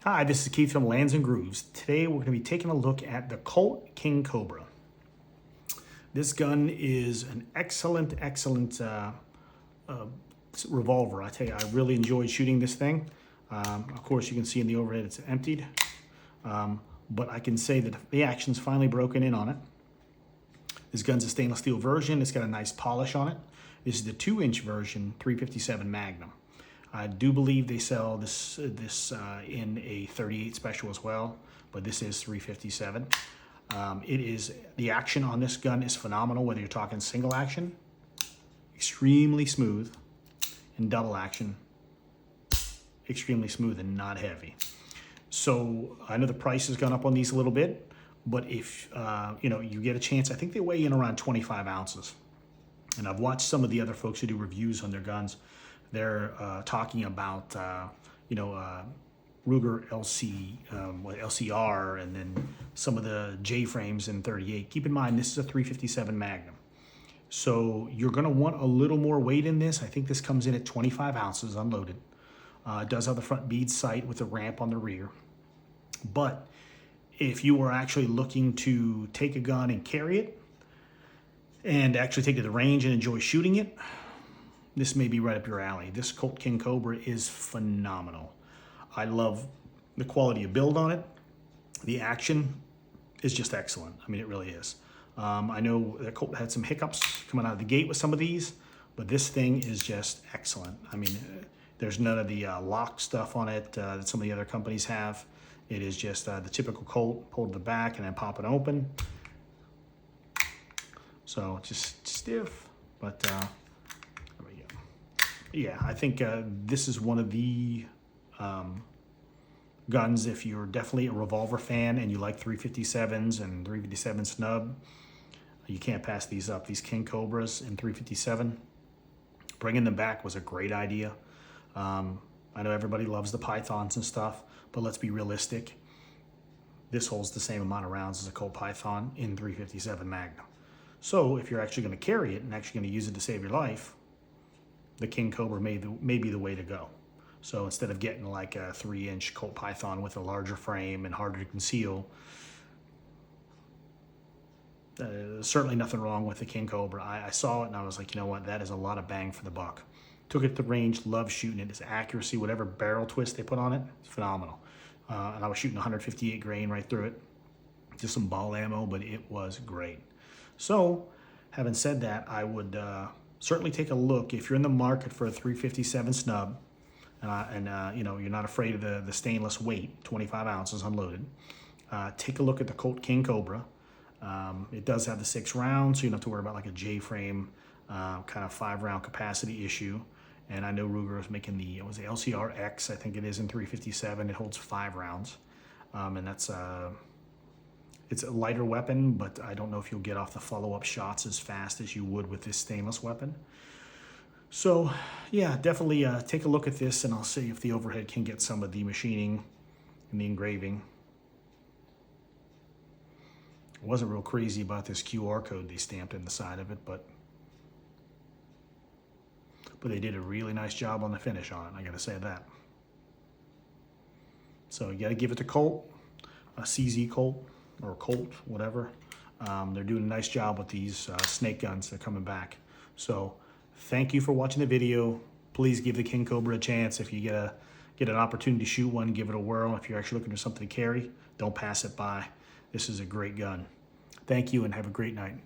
Hi, this is Keith from Lands and Grooves. Today we're going to be taking a look at the Colt King Cobra. This gun is an excellent revolver. I tell you, I really enjoyed shooting this thing. Of course, you can see in the overhead it's emptied, but I can say that the action's finally broken in on it. This gun's a stainless steel version. It's got a nice polish on it. This is the 2-inch version, 357 Magnum. I do believe they sell this in a 38 special as well, but this is 357. The action on this gun is phenomenal, whether you're talking single action, extremely smooth, and double action, extremely smooth and not heavy. So I know the price has gone up on these a little bit, but if you get a chance, I think they weigh in around 25 ounces. And I've watched some of the other folks who do reviews on their guns. They're talking about, Ruger LCR, and then some of the J frames in 38. Keep in mind, this is a 357 Magnum. So you're going to want a little more weight in this. I think this comes in at 25 ounces unloaded. It does have the front bead sight with a ramp on the rear. But if you were actually looking to take a gun and carry it, and actually take it to the range and enjoy shooting it, this may be right up your alley. This Colt King Cobra is phenomenal. I love the quality of build on it. The action is just excellent. I mean, it really is. I know that Colt had some hiccups coming out of the gate with some of these, but this thing is just excellent. I mean, there's none of the lock stuff on it that some of the other companies have. It is just the typical Colt, pull to the back and then pop it open. So just stiff, but yeah, I think this is one of the guns, if you're definitely a revolver fan and you like 357s and 357 snub, you can't pass these up. These King Cobras in 357, bringing them back was a great idea. I know everybody loves the Pythons and stuff, but let's be realistic. This holds the same amount of rounds as a Colt Python in 357 Magnum. So if you're actually going to carry it and actually going to use it to save your life, the King Cobra may be the way to go. So instead of getting like a 3-inch Colt Python with a larger frame and harder to conceal, certainly nothing wrong with the King Cobra. I saw it and I was like, you know what, that is a lot of bang for the buck. Took it to the range, loved shooting it. Its accuracy, whatever barrel twist they put on it, it's phenomenal. And I was shooting 158 grain right through it. Just some ball ammo, but it was great. So, having said that, I would certainly take a look if you're in the market for a 357 snub, you're not afraid of the stainless weight, 25 ounces unloaded. Take a look at the Colt King Cobra. It does have the 6 rounds, so you don't have to worry about like a J frame kind of 5-round capacity issue. And I know Ruger is making the LCR X, I think it is in 357. It holds 5 rounds, and that's it's a lighter weapon, but I don't know if you'll get off the follow-up shots as fast as you would with this stainless weapon. So, yeah, definitely take a look at this, and I'll see if the overhead can get some of the machining and the engraving. I wasn't real crazy about this QR code they stamped in the side of it, but they did a really nice job on the finish on it, I gotta say that. So you gotta give it to Colt, a CZ Colt, or Colt, whatever. They're doing a nice job with these snake guns. They're coming back. So thank you for watching the video. Please give the King Cobra a chance. If you get an opportunity to shoot one, give it a whirl. If you're actually looking for something to carry, don't pass it by. This is a great gun. Thank you and have a great night.